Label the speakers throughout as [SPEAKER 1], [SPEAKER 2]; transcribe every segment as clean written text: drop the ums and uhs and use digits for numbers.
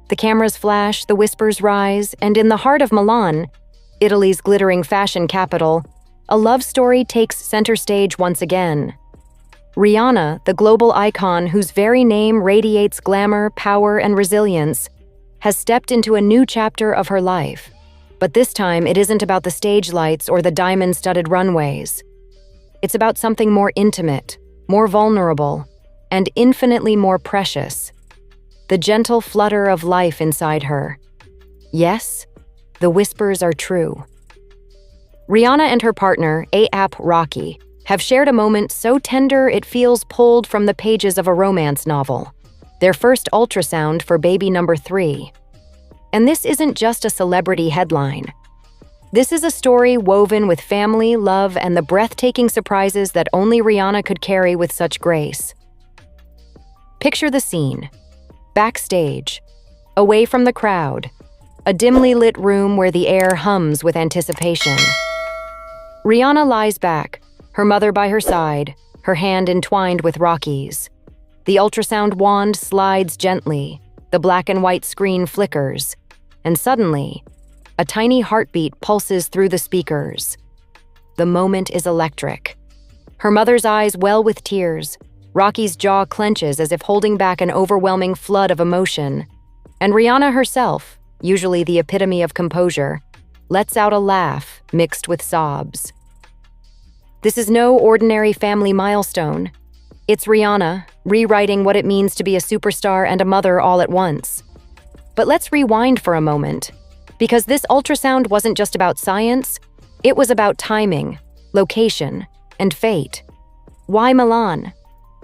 [SPEAKER 1] The cameras flash, the whispers rise, and in the heart of Milan, Italy's glittering fashion capital, a love story takes center stage once again. Rihanna, the global icon whose very name radiates glamour, power, and resilience, has stepped into a new chapter of her life. But this time, it isn't about the stage lights or the diamond-studded runways. It's about something more intimate, more vulnerable, and infinitely more precious. The gentle flutter of life inside her. Yes, the whispers are true. Rihanna and her partner, AP Rocky, have shared a moment so tender it feels pulled from the pages of a romance novel. Their first ultrasound for baby number 3. And this isn't just a celebrity headline. This is a story woven with family, love, and the breathtaking surprises that only Rihanna could carry with such grace. Picture the scene. Backstage, away from the crowd, a dimly lit room where the air hums with anticipation. Rihanna lies back, her mother by her side, her hand entwined with Rocky's. The ultrasound wand slides gently, the black and white screen flickers, and suddenly, a tiny heartbeat pulses through the speakers. The moment is electric. Her mother's eyes well with tears, Rocky's jaw clenches as if holding back an overwhelming flood of emotion, and Rihanna herself, usually the epitome of composure, lets out a laugh mixed with sobs. This is no ordinary family milestone. It's Rihanna, rewriting what it means to be a superstar and a mother all at once. But let's rewind for a moment, because this ultrasound wasn't just about science, it was about timing, location, and fate. Why Milan?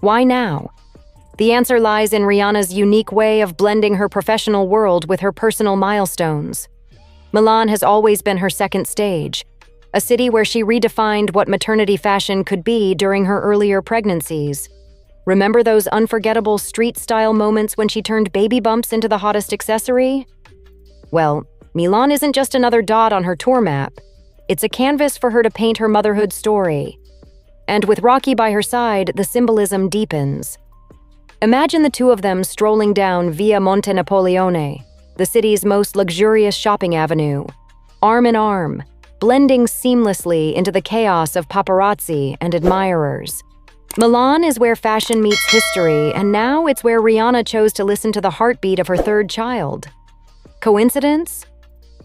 [SPEAKER 1] Why now? The answer lies in Rihanna's unique way of blending her professional world with her personal milestones. Milan has always been her second stage, a city where she redefined what maternity fashion could be during her earlier pregnancies. Remember those unforgettable street-style moments when she turned baby bumps into the hottest accessory? Well, Milan isn't just another dot on her tour map. It's a canvas for her to paint her motherhood story. And with Rocky by her side, the symbolism deepens. Imagine the two of them strolling down Via Monte Napoleone, the city's most luxurious shopping avenue, arm in arm, blending seamlessly into the chaos of paparazzi and admirers. Milan is where fashion meets history, and now it's where Rihanna chose to listen to the heartbeat of her third child. Coincidence?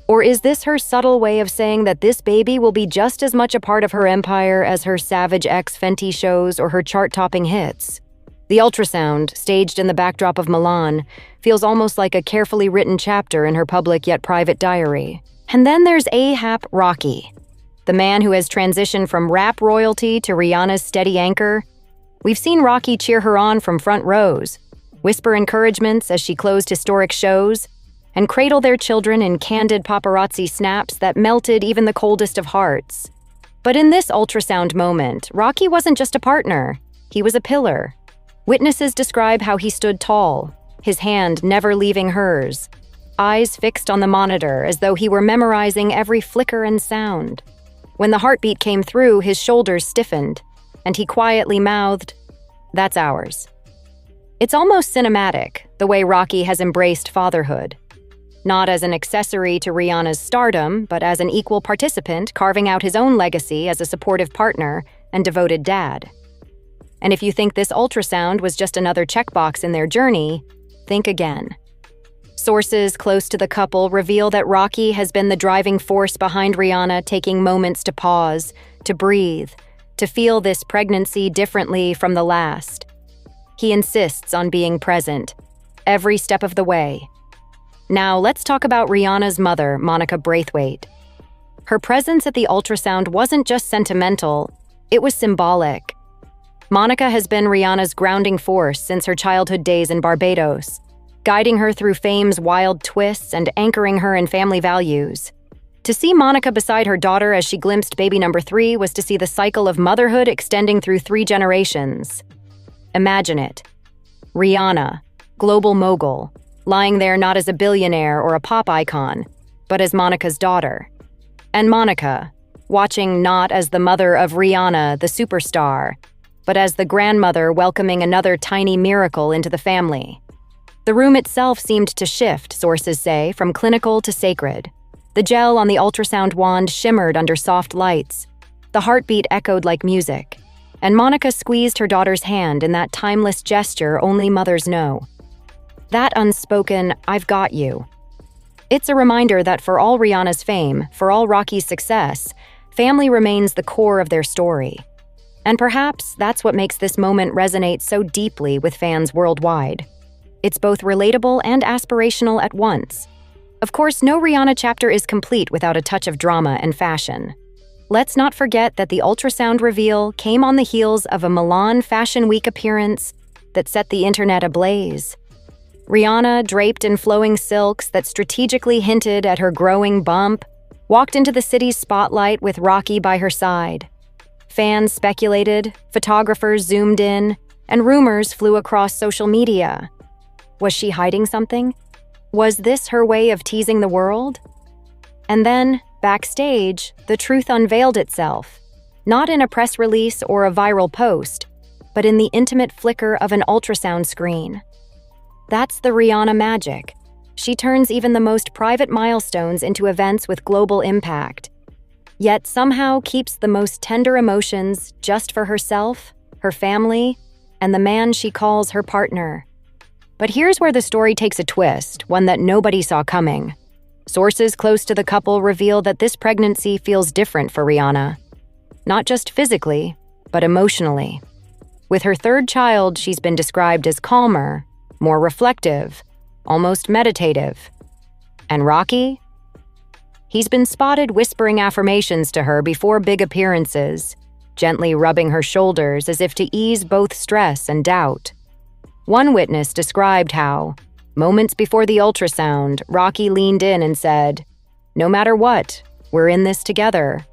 [SPEAKER 1] Or is this her subtle way of saying that this baby will be just as much a part of her empire as her Savage X Fenty shows or her chart-topping hits? The ultrasound, staged in the backdrop of Milan, feels almost like a carefully written chapter in her public yet private diary. And then there's AP Rocky, the man who has transitioned from rap royalty to Rihanna's steady anchor. We've seen Rocky cheer her on from front rows, whisper encouragements as she closed historic shows, and cradle their children in candid paparazzi snaps that melted even the coldest of hearts. But in this ultrasound moment, Rocky wasn't just a partner, he was a pillar. Witnesses describe how he stood tall, his hand never leaving hers, eyes fixed on the monitor as though he were memorizing every flicker and sound. When the heartbeat came through, his shoulders stiffened, and he quietly mouthed, "That's ours." It's almost cinematic, the way Rocky has embraced fatherhood. Not as an accessory to Rihanna's stardom, but as an equal participant carving out his own legacy as a supportive partner and devoted dad. And if you think this ultrasound was just another checkbox in their journey, think again. Sources close to the couple reveal that Rocky has been the driving force behind Rihanna taking moments to pause, to breathe, to feel this pregnancy differently from the last. He insists on being present, every step of the way. Now, let's talk about Rihanna's mother, Monica Braithwaite. Her presence at the ultrasound wasn't just sentimental, it was symbolic. Monica has been Rihanna's grounding force since her childhood days in Barbados, guiding her through fame's wild twists and anchoring her in family values. To see Monica beside her daughter as she glimpsed baby number 3 was to see the cycle of motherhood extending through 3 generations. Imagine it. Rihanna, global mogul, lying there not as a billionaire or a pop icon, but as Monica's daughter. And Monica, watching not as the mother of Rihanna, the superstar, but as the grandmother welcoming another tiny miracle into the family. The room itself seemed to shift, sources say, from clinical to sacred. The gel on the ultrasound wand shimmered under soft lights. The heartbeat echoed like music. And Monica squeezed her daughter's hand in that timeless gesture only mothers know. That unspoken, "I've got you." It's a reminder that for all Rihanna's fame, for all Rocky's success, family remains the core of their story. And perhaps that's what makes this moment resonate so deeply with fans worldwide. It's both relatable and aspirational at once. Of course, no Rihanna chapter is complete without a touch of drama and fashion. Let's not forget that the ultrasound reveal came on the heels of a Milan Fashion Week appearance that set the internet ablaze. Rihanna, draped in flowing silks that strategically hinted at her growing bump, walked into the city's spotlight with Rocky by her side. Fans speculated, photographers zoomed in, and rumors flew across social media. Was she hiding something? Was this her way of teasing the world? And then, backstage, the truth unveiled itself, not in a press release or a viral post, but in the intimate flicker of an ultrasound screen. That's the Rihanna magic. She turns even the most private milestones into events with global impact, yet somehow keeps the most tender emotions just for herself, her family, and the man she calls her partner. But here's where the story takes a twist, one that nobody saw coming. Sources close to the couple reveal that this pregnancy feels different for Rihanna. Not just physically, but emotionally. With her third child, she's been described as calmer, more reflective, almost meditative. And Rocky? He's been spotted whispering affirmations to her before big appearances, gently rubbing her shoulders as if to ease both stress and doubt. One witness described how, moments before the ultrasound, Rocky leaned in and said, "No matter what, we're in this together."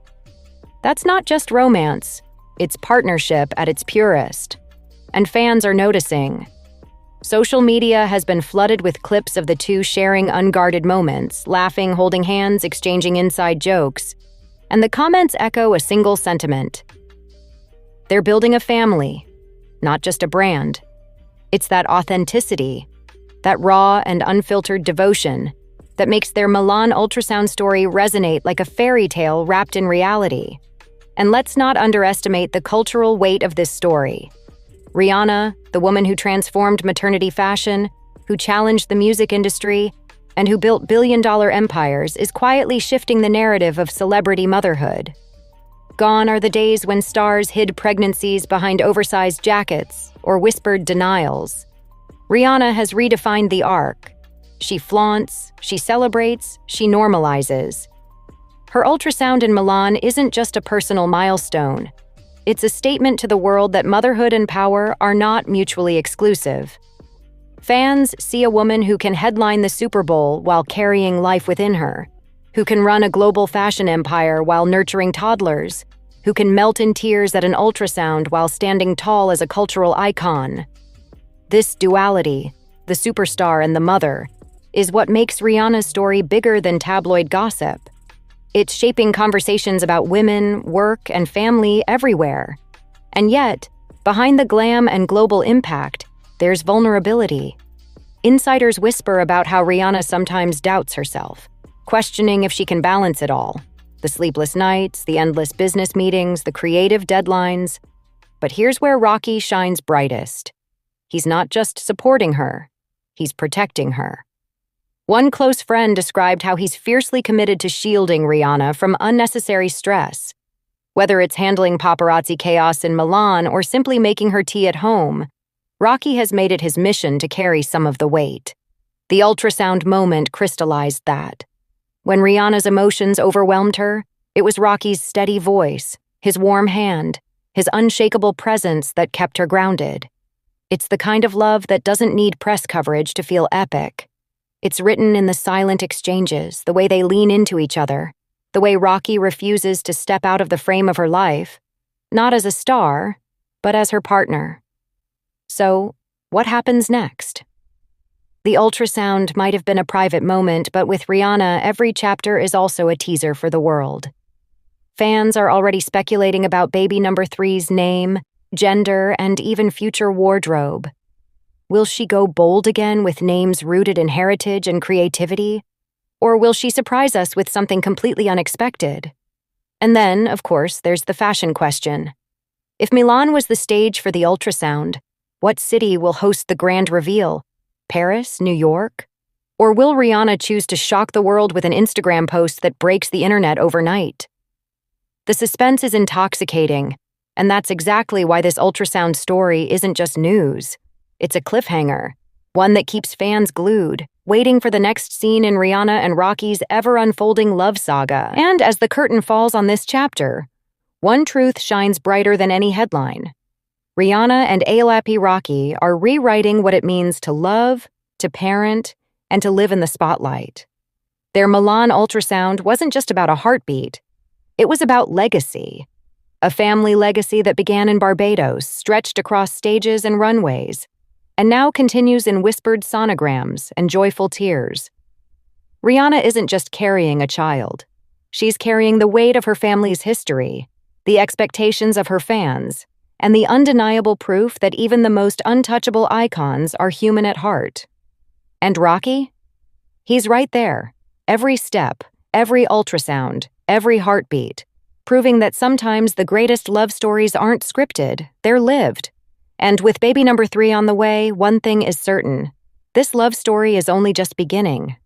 [SPEAKER 1] That's not just romance, it's partnership at its purest. And fans are noticing. Social media has been flooded with clips of the two sharing unguarded moments, laughing, holding hands, exchanging inside jokes. And the comments echo a single sentiment. They're building a family, not just a brand. It's that authenticity, that raw and unfiltered devotion, that makes their Milan ultrasound story resonate like a fairy tale wrapped in reality. And let's not underestimate the cultural weight of this story. Rihanna, the woman who transformed maternity fashion, who challenged the music industry, and who built billion-dollar empires, is quietly shifting the narrative of celebrity motherhood. Gone are the days when stars hid pregnancies behind oversized jackets or whispered denials. Rihanna has redefined the arc. She flaunts, she celebrates, she normalizes. Her ultrasound in Milan isn't just a personal milestone. It's a statement to the world that motherhood and power are not mutually exclusive. Fans see a woman who can headline the Super Bowl while carrying life within her, who can run a global fashion empire while nurturing toddlers, who can melt in tears at an ultrasound while standing tall as a cultural icon. This duality, the superstar and the mother, is what makes Rihanna's story bigger than tabloid gossip. It's shaping conversations about women, work, and family everywhere. And yet, behind the glam and global impact, there's vulnerability. Insiders whisper about how Rihanna sometimes doubts herself, questioning if she can balance it all. The sleepless nights, the endless business meetings, the creative deadlines. But here's where Rocky shines brightest. He's not just supporting her, he's protecting her. One close friend described how he's fiercely committed to shielding Rihanna from unnecessary stress. Whether it's handling paparazzi chaos in Milan or simply making her tea at home, Rocky has made it his mission to carry some of the weight. The ultrasound moment crystallized that. When Rihanna's emotions overwhelmed her, it was Rocky's steady voice, his warm hand, his unshakable presence that kept her grounded. It's the kind of love that doesn't need press coverage to feel epic. It's written in the silent exchanges, the way they lean into each other, the way Rocky refuses to step out of the frame of her life, not as a star, but as her partner. So, what happens next? The ultrasound might have been a private moment, but with Rihanna, every chapter is also a teaser for the world. Fans are already speculating about baby number 3's name, gender, and even future wardrobe. Will she go bold again with names rooted in heritage and creativity? Or will she surprise us with something completely unexpected? And then, of course, there's the fashion question. If Milan was the stage for the ultrasound, what city will host the grand reveal? Paris? New York? Or will Rihanna choose to shock the world with an Instagram post that breaks the internet overnight? The suspense is intoxicating, and that's exactly why this ultrasound story isn't just news. It's a cliffhanger, one that keeps fans glued, waiting for the next scene in Rihanna and Rocky's ever-unfolding love saga. And as the curtain falls on this chapter, one truth shines brighter than any headline. Rihanna and AP Rocky are rewriting what it means to love, to parent, and to live in the spotlight. Their Milan ultrasound wasn't just about a heartbeat. It was about legacy. A family legacy that began in Barbados, stretched across stages and runways, and now continues in whispered sonograms and joyful tears. Rihanna isn't just carrying a child. She's carrying the weight of her family's history, the expectations of her fans, and the undeniable proof that even the most untouchable icons are human at heart. And Rocky? He's right there, every step, every ultrasound, every heartbeat, proving that sometimes the greatest love stories aren't scripted, they're lived. And with baby number 3 on the way, one thing is certain. This love story is only just beginning.